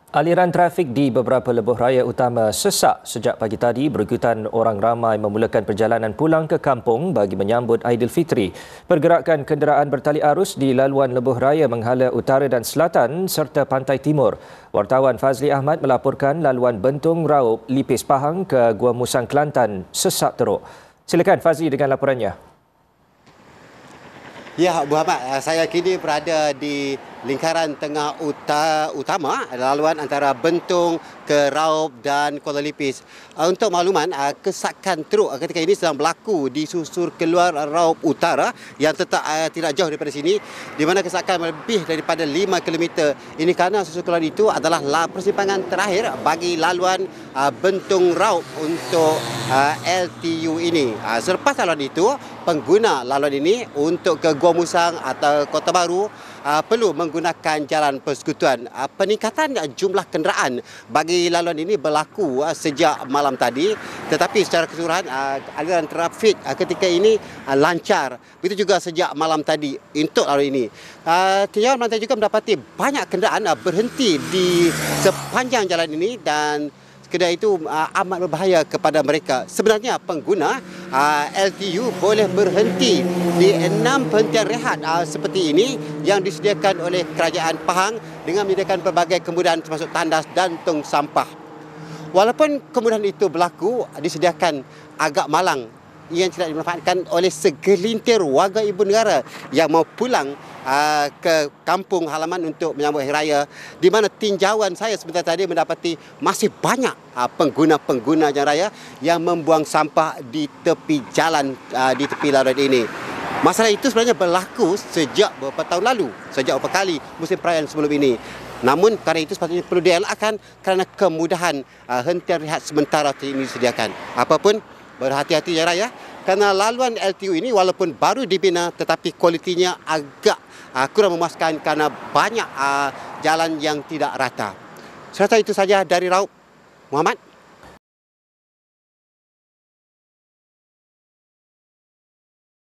Aliran trafik di beberapa lebuh raya utama sesak sejak pagi tadi. Berikutan orang ramai memulakan perjalanan pulang ke kampung bagi menyambut Aidilfitri. Pergerakan kenderaan bertali arus di laluan lebuh raya menghala utara dan selatan serta pantai timur. Wartawan Fazli Ahmad melaporkan laluan Bentung Raup Lipis Pahang ke Gua Musang Kelantan sesak teruk. Silakan Fazli dengan laporannya. Ya, Muhammad, saya kini berada di lingkaran tengah utama laluan antara Bentung ke Raup dan Kuala Lipis. Untuk makluman, kesakan teruk ketika ini sedang berlaku di susur keluar Raup Utara yang tetap tidak jauh daripada sini, di mana kesakan lebih daripada 5 km. Ini kerana susur keluar itu adalah persimpangan terakhir bagi laluan Bentung Raup untuk LTU ini. Selepas laluan itu, pengguna laluan ini untuk ke Gua Musang atau Kota Baru perlu menggunakan jalan persekutuan. Peningkatan jumlah kenderaan bagi laluan ini berlaku sejak malam tadi, tetapi secara keseluruhan aliran trafik ketika ini lancar. Begitu juga sejak malam tadi untuk laluan ini. Tinjauan Melantai juga mendapati banyak kenderaan berhenti di sepanjang jalan ini dan kedai itu amat berbahaya kepada mereka. Sebenarnya pengguna LTU boleh berhenti di 6 perhentian rehat seperti ini yang disediakan oleh Kerajaan Pahang dengan menyediakan pelbagai kemudahan termasuk tandas dan tong sampah. Walaupun kemudahan itu berlaku, disediakan agak malang yang tidak dimanfaatkan oleh segelintir warga ibu negara yang mau pulang ke kampung halaman untuk menyambut Hari Raya, di mana tinjauan saya sebentar tadi mendapati masih banyak pengguna-pengguna jalan raya yang membuang sampah di tepi jalan di tepi laluan ini. Masalah itu sebenarnya berlaku sejak beberapa tahun lalu, sejak beberapa kali musim perayaan sebelum ini. Namun kerana itu sepatutnya perlu dielakkan kerana kemudahan hentian rehat sementara ini disediakan. Apapun, berhati-hati jalan raya kerana laluan LTU ini walaupun baru dibina tetapi kualitinya agak kurang memuaskan kerana banyak jalan yang tidak rata. Serta itu saja dari Raup, Muhammad.